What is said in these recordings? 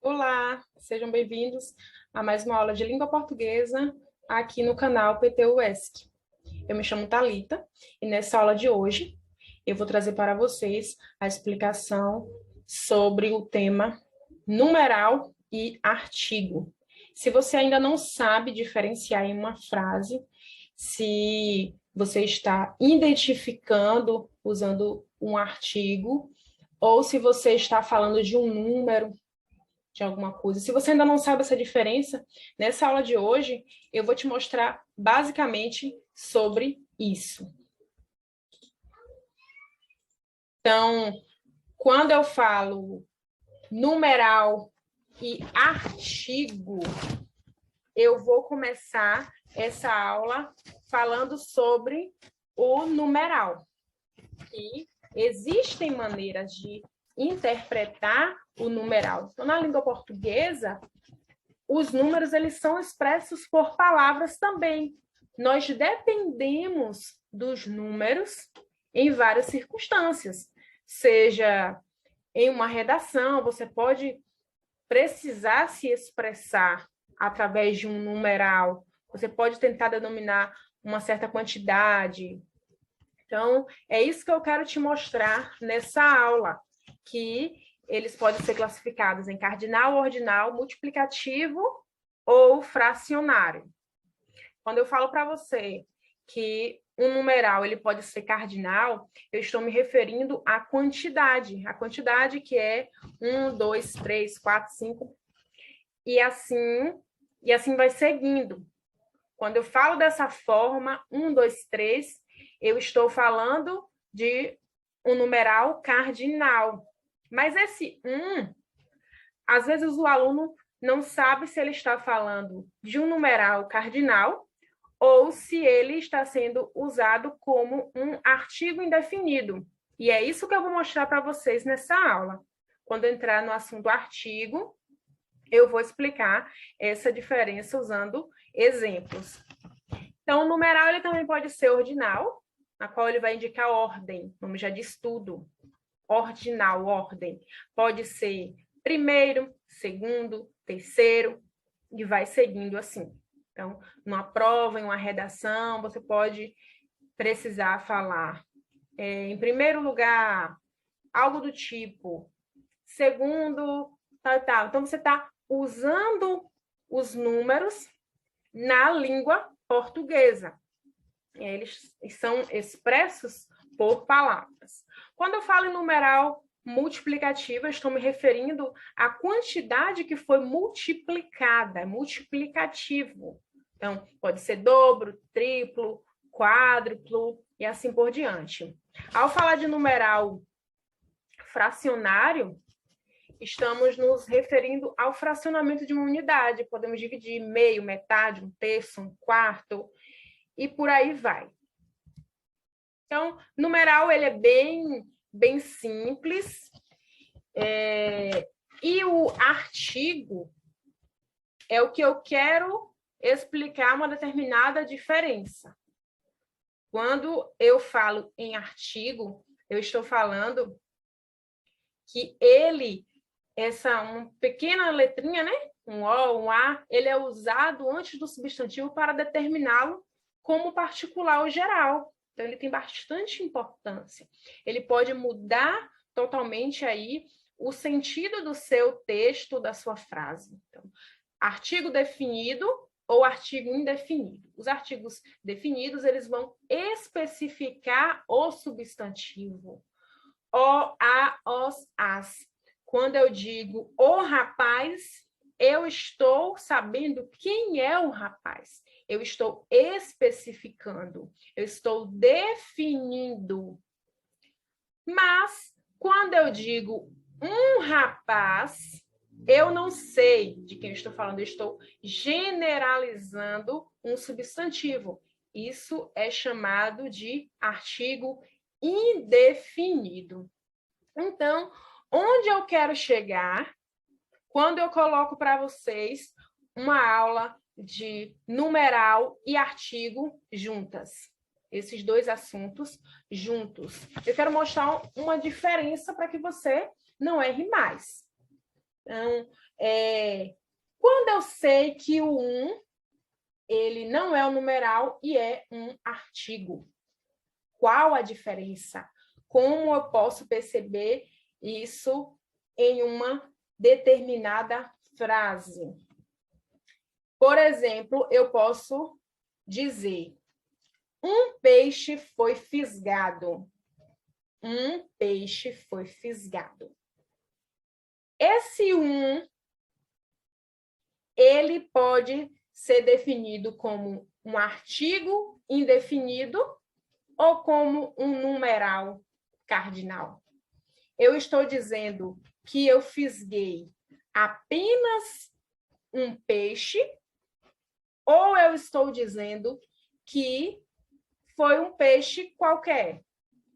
Olá, sejam bem-vindos a mais uma aula de língua portuguesa aqui no canal PT-UESC. Eu me chamo Thalita e nessa aula de hoje eu vou trazer para vocês a explicação sobre o tema numeral e artigo. Se você ainda não sabe diferenciar em uma frase, se você está identificando usando um artigo, ou se você está falando de um número, de alguma coisa. Se você ainda não sabe essa diferença, nessa aula de hoje eu vou te mostrar basicamente sobre isso. Então, quando eu falo numeral e artigo, eu vou começar essa aula falando sobre o numeral. E existem maneiras de interpretar o numeral. Então, na língua portuguesa, os números eles são expressos por palavras também. Nós dependemos dos números em várias circunstâncias, seja em uma redação, você pode precisar se expressar através de um numeral, você pode tentar denominar uma certa quantidade. Então, é isso que eu quero te mostrar nessa aula, que eles podem ser classificados em cardinal, ordinal, multiplicativo ou fracionário. Quando eu falo para você que um numeral ele pode ser cardinal, eu estou me referindo à quantidade. A quantidade que é 1, 2, 3, 4, 5, e assim vai seguindo. Quando eu falo dessa forma, 1, 2, 3, eu estou falando de um numeral cardinal. Mas esse 1, às vezes o aluno não sabe se ele está falando de um numeral cardinal ou se ele está sendo usado como um artigo indefinido. E é isso que eu vou mostrar para vocês nessa aula. Quando entrar no assunto artigo, eu vou explicar essa diferença usando exemplos. Então, o numeral ele também pode ser ordinal, na qual ele vai indicar ordem, como já diz tudo. Ordinal, ordem. Pode ser primeiro, segundo, terceiro, e vai seguindo assim. Então, numa prova, em uma redação, você pode precisar falar, em primeiro lugar, algo do tipo, segundo, tal. Então, você está usando os números na língua portuguesa. Eles são expressos por palavras. Quando eu falo em numeral multiplicativo, eu estou me referindo à quantidade que foi multiplicada, multiplicativo. Então, pode ser dobro, triplo, quádruplo e assim por diante. Ao falar de numeral fracionário, estamos nos referindo ao fracionamento de uma unidade. Podemos dividir meio, metade, um terço, um quarto, e por aí vai. Então, numeral ele é bem simples. E o artigo é o que eu quero explicar uma determinada diferença. Quando eu falo em artigo, eu estou falando que ele, uma pequena letrinha, né? Um O, um A, ele é usado antes do substantivo para determiná-lo como particular ou geral. Então, ele tem bastante importância. Ele pode mudar totalmente aí o sentido do seu texto, da sua frase. Então, artigo definido ou artigo indefinido. Os artigos definidos, eles vão especificar o substantivo. O, a, os, as. Quando eu digo o rapaz, eu estou sabendo quem é o rapaz. Eu estou especificando, eu estou definindo. Mas, quando eu digo um rapaz, eu não sei de quem eu estou falando, eu estou generalizando um substantivo. Isso é chamado de artigo indefinido. Então, onde eu quero chegar quando eu coloco para vocês uma aula de numeral e artigo juntas? Esses dois assuntos juntos. Eu quero mostrar uma diferença para que você não erre mais. Então, quando eu sei que o 1, ele não é um numeral e é um artigo. Qual a diferença? Como eu posso perceber isso em uma determinada frase? Por exemplo, eu posso dizer: um peixe foi fisgado. Um peixe foi fisgado. Esse 1, ele pode ser definido como um artigo indefinido ou como um numeral cardinal. Eu estou dizendo que eu fisguei apenas um peixe, ou eu estou dizendo que foi um peixe qualquer.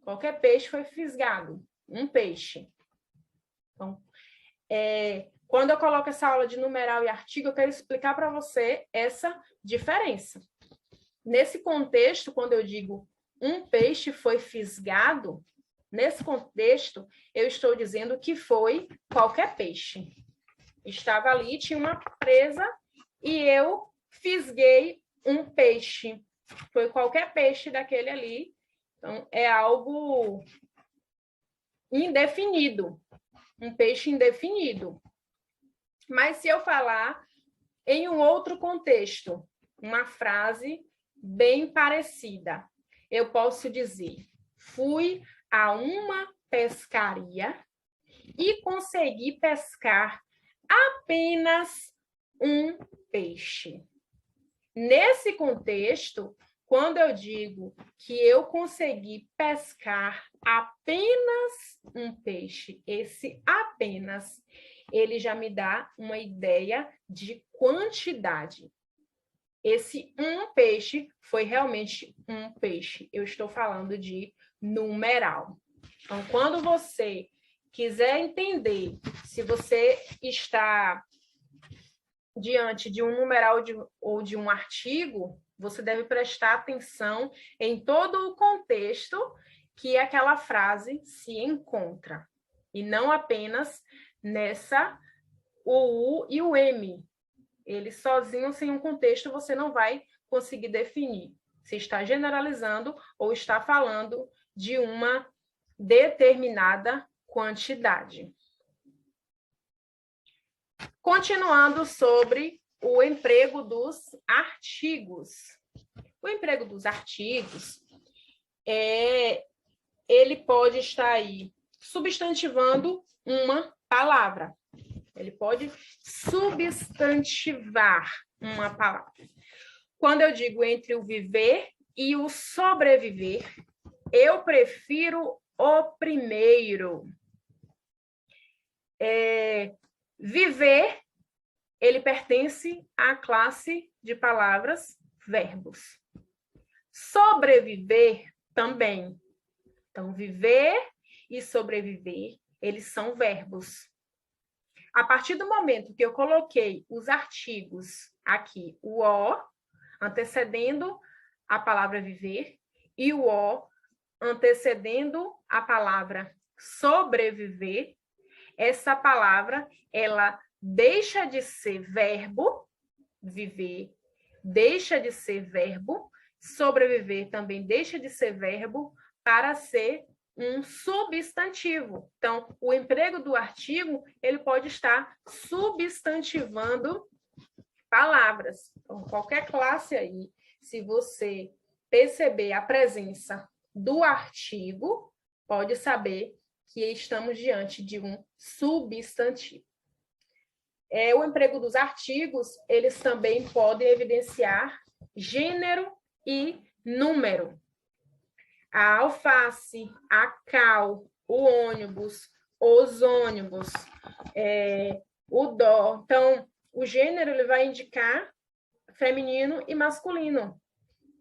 Qualquer peixe foi fisgado, um peixe. Então, quando eu coloco essa aula de numeral e artigo, eu quero explicar para você essa diferença. Nesse contexto, quando eu digo um peixe foi fisgado, nesse contexto, eu estou dizendo que foi qualquer peixe. Estava ali, tinha uma presa e eu fisguei um peixe. Foi qualquer peixe daquele ali. Então, é algo indefinido. Um peixe indefinido. Mas se eu falar em um outro contexto, uma frase bem parecida, eu posso dizer: fui a uma pescaria e consegui pescar apenas um peixe. Nesse contexto, quando eu digo que eu consegui pescar apenas um peixe, esse apenas, ele já me dá uma ideia de quantidade. Esse um peixe foi realmente um peixe. Eu estou falando de numeral. Então, quando você quiser entender se você está diante de um numeral ou de um artigo, você deve prestar atenção em todo o contexto que aquela frase se encontra. E não apenas nessa, o U e o M. Eles sozinhos, sem um contexto, você não vai conseguir definir se está generalizando ou está falando de uma determinada quantidade. Continuando sobre o emprego dos artigos. O emprego dos artigos, ele pode estar aí substantivando uma palavra. Ele pode substantivar uma palavra. Quando eu digo entre o viver e o sobreviver, eu prefiro o primeiro. Viver, ele pertence à classe de palavras verbos. Sobreviver também. Então, viver e sobreviver, eles são verbos. A partir do momento que eu coloquei os artigos aqui, o O, antecedendo a palavra viver, e o O, antecedendo a palavra sobreviver, essa palavra, ela deixa de ser verbo, viver, deixa de ser verbo, sobreviver também deixa de ser verbo, para ser um substantivo. Então, o emprego do artigo, ele pode estar substantivando palavras. Então, qualquer classe aí, se você perceber a presença do artigo, pode saber que estamos diante de um substantivo. O emprego dos artigos, eles também podem evidenciar gênero e número. A alface, a cal, o ônibus, os ônibus, o dó. Então, o gênero ele vai indicar feminino e masculino.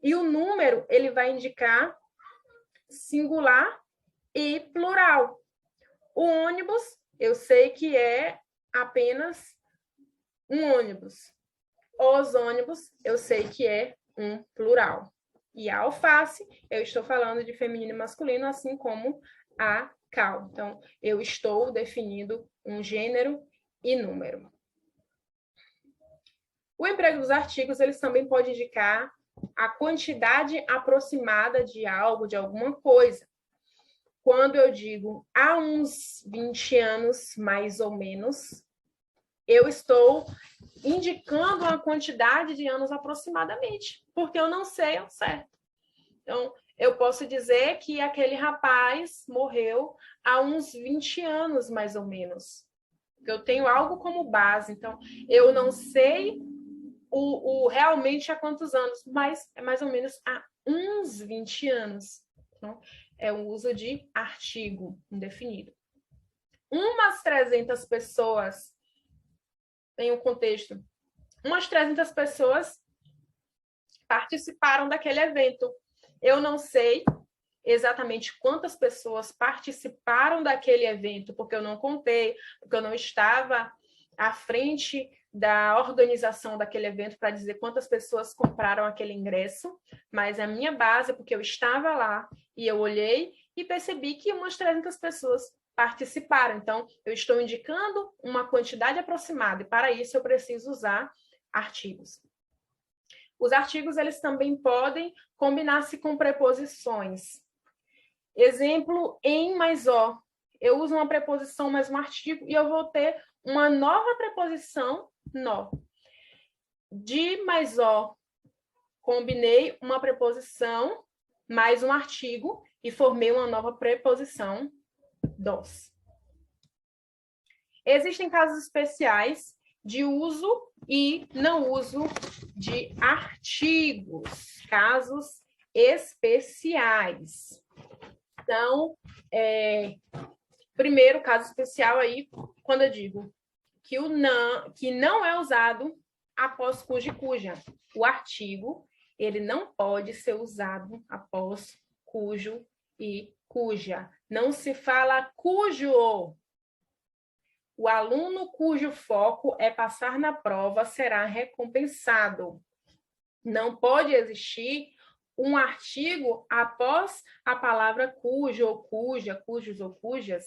E o número ele vai indicar singular e plural. O ônibus, eu sei que é apenas um ônibus. Os ônibus, eu sei que é um plural. E a alface, eu estou falando de feminino e masculino, assim como a cal. Então, eu estou definindo um gênero e número. O emprego dos artigos, eles também podem indicar a quantidade aproximada de algo, de alguma coisa. Quando eu digo há uns 20 anos, mais ou menos, eu estou indicando uma quantidade de anos aproximadamente, porque eu não sei ao certo. Então, eu posso dizer que aquele rapaz morreu há uns 20 anos, mais ou menos. Eu tenho algo como base, então eu não sei realmente há quantos anos, mas é mais ou menos há uns 20 anos. Então, é o uso de artigo indefinido. Umas 300 pessoas, tem um contexto, umas 300 pessoas participaram daquele evento. Eu não sei exatamente quantas pessoas participaram daquele evento, porque eu não contei, porque eu não estava à frente da organização daquele evento para dizer quantas pessoas compraram aquele ingresso, mas a minha base, porque eu estava lá e eu olhei e percebi que umas 300 pessoas participaram. Então, eu estou indicando uma quantidade aproximada e para isso eu preciso usar artigos. Os artigos, eles também podem combinar-se com preposições. Exemplo, em mais ó. Eu uso uma preposição mais um artigo e eu vou ter uma nova preposição, nó. De mais ó, combinei uma preposição mais um artigo e formei uma nova preposição, dos. Existem casos especiais de uso e não uso de artigos. Casos especiais. Então, primeiro caso especial aí, quando eu digo que não é usado após cujo e cuja. O artigo, ele não pode ser usado após cujo e cuja. Não se fala cujo. O aluno cujo foco é passar na prova será recompensado. Não pode existir um artigo após a palavra cujo ou cuja, cujos ou cujas.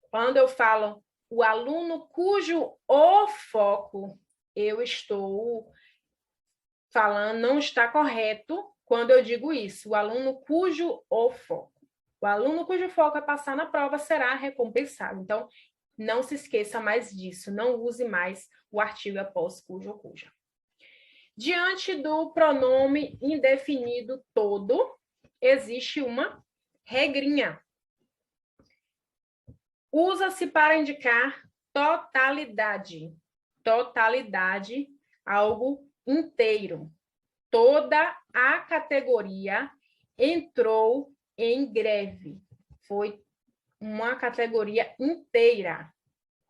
Quando eu falo o aluno cujo o foco, eu estou falando, não está correto quando eu digo isso. O aluno cujo o foco. O aluno cujo foco é passar na prova será recompensado. Então, não se esqueça mais disso. Não use mais o artigo após cujo ou cuja. Diante do pronome indefinido todo, existe uma regrinha. Usa-se para indicar totalidade. Totalidade, algo inteiro. Toda a categoria entrou em greve. Foi uma categoria inteira.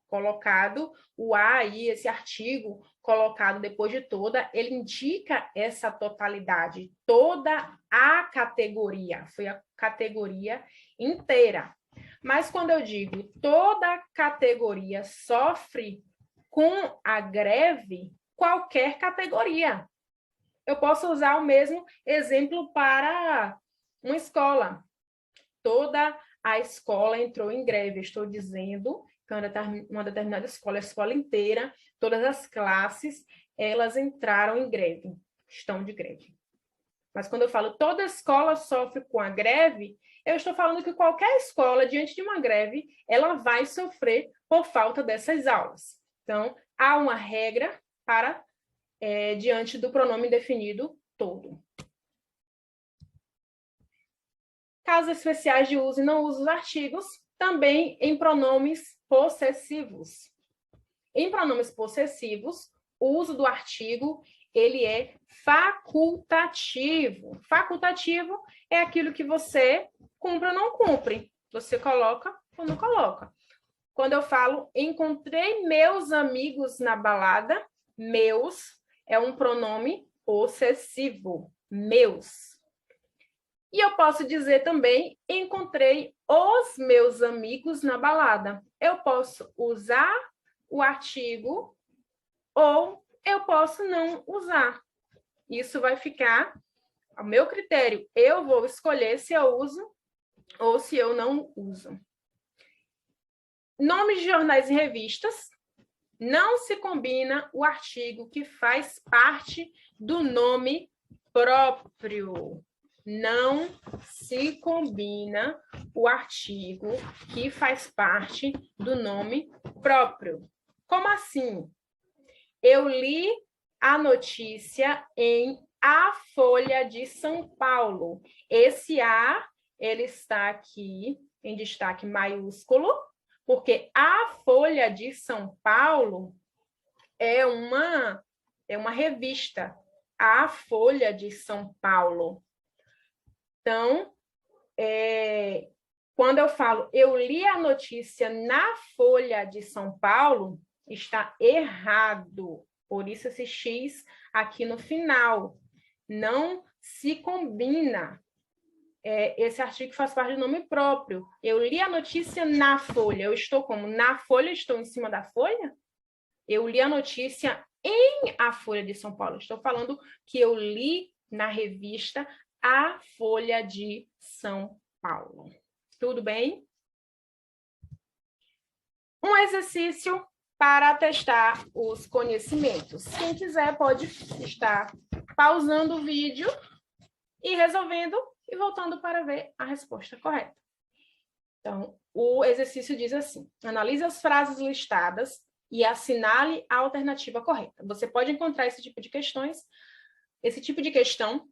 Colocado o a aí, esse artigo colocado depois de toda, ele indica essa totalidade, toda a categoria, foi a categoria inteira. Mas quando eu digo toda categoria sofre com a greve, qualquer categoria. Eu posso usar o mesmo exemplo para uma escola. Toda a escola entrou em greve, estou dizendo uma determinada escola, a escola inteira, todas as classes, elas entraram em greve, estão de greve. Mas quando eu falo toda escola sofre com a greve, eu estou falando que qualquer escola, diante de uma greve, ela vai sofrer por falta dessas aulas. Então, há uma regra para diante do pronome definido todo. Casos especiais de uso e não uso dos artigos, também em pronomes possessivos. Em pronomes possessivos, o uso do artigo, ele é facultativo. Facultativo é aquilo que você cumpre ou não cumpre. Você coloca ou não coloca. Quando eu falo, encontrei meus amigos na balada, meus é um pronome possessivo. Meus. E eu posso dizer também, encontrei os meus amigos na balada. Eu posso usar o artigo ou eu posso não usar. Isso vai ficar ao meu critério. Eu vou escolher se eu uso ou se eu não uso. Nomes de jornais e revistas. Não se combina o artigo que faz parte do nome próprio. Não se combina o artigo que faz parte do nome próprio. Como assim? Eu li a notícia em A Folha de São Paulo. Esse A, ele está aqui em destaque maiúsculo, porque a Folha de São Paulo é uma revista. A Folha de São Paulo. Então, quando eu falo, eu li a notícia na Folha de São Paulo, está errado. Por isso esse X aqui no final. Não se combina. Esse artigo faz parte do nome próprio. Eu li a notícia na Folha. Eu estou como? Na Folha? Estou em cima da Folha? Eu li a notícia em A Folha de São Paulo. Estou falando que eu li na revista A Folha de São Paulo. Tudo bem? Um exercício para testar os conhecimentos. Quem quiser pode estar pausando o vídeo e resolvendo e voltando para ver a resposta correta. Então, o exercício diz assim: analise as frases listadas e assinale a alternativa correta. Você pode encontrar esse tipo de questão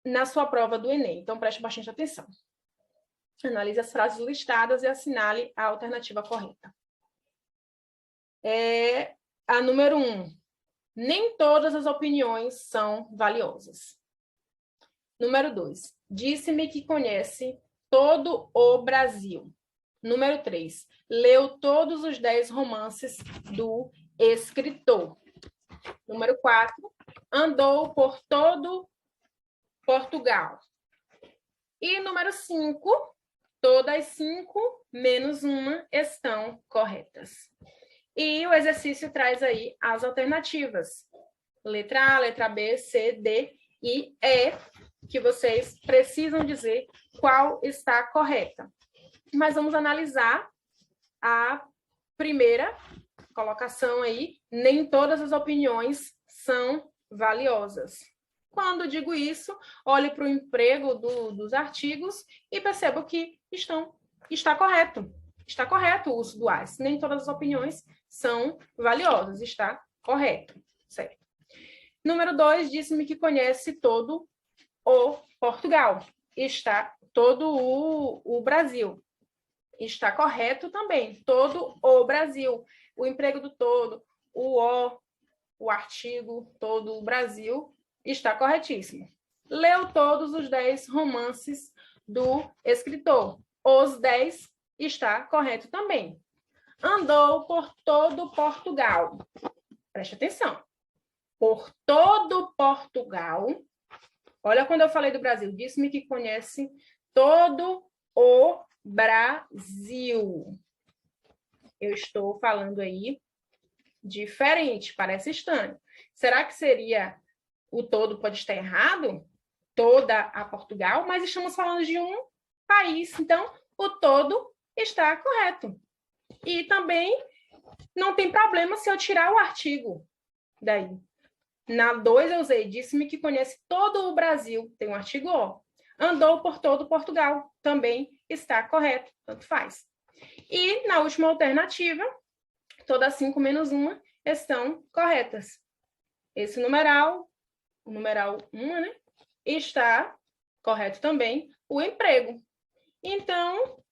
na sua prova do Enem. Então, preste bastante atenção. Analise as frases listadas e assinale a alternativa correta. A número 1. Nem todas as opiniões são valiosas. Número 2. Disse-me que conhece todo o Brasil. Número 3. Leu todos os 10 romances do escritor. Número 4. Andou por todo Portugal. E número 5. Todas 5 menos uma estão corretas. E o exercício traz aí as alternativas. Letra A, letra B, C, D e E, que vocês precisam dizer qual está correta. Mas vamos analisar a primeira colocação aí. Nem todas as opiniões são valiosas. Quando digo isso, olhe para o emprego dos artigos e percebo que está correto. Está correto o uso do as. Nem todas as opiniões são valiosas. Está correto. Certo. Número 2, disse-me que conhece todo o Portugal. Está todo o Brasil. Está correto também. Todo o Brasil. O emprego do todo, o artigo, todo o Brasil, está corretíssimo. Leu todos os 10 romances do escritor. Os 10 está correto também. Andou por todo Portugal. Preste atenção. Por todo Portugal. Olha quando eu falei do Brasil. Disse-me que conhece todo o Brasil. Eu estou falando aí diferente, parece estranho. Será que seria o todo pode estar errado? Toda a Portugal, mas estamos falando de um país. Então, o todo está correto. E também não tem problema se eu tirar o artigo daí. Na 2 eu usei, disse-me que conhece todo o Brasil. Tem um artigo O. Andou por todo Portugal. Também está correto. Tanto faz. E na última alternativa, todas 5 menos 1 estão corretas. Esse numeral, o numeral 1, né, está correto também. O emprego. Então,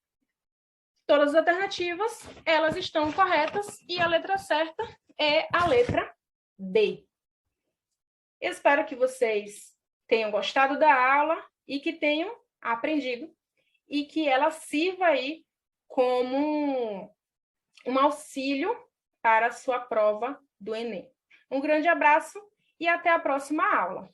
todas as alternativas, elas estão corretas e a letra certa é a letra D. Espero que vocês tenham gostado da aula e que tenham aprendido e que ela sirva aí como um auxílio para a sua prova do Enem. Um grande abraço e até a próxima aula.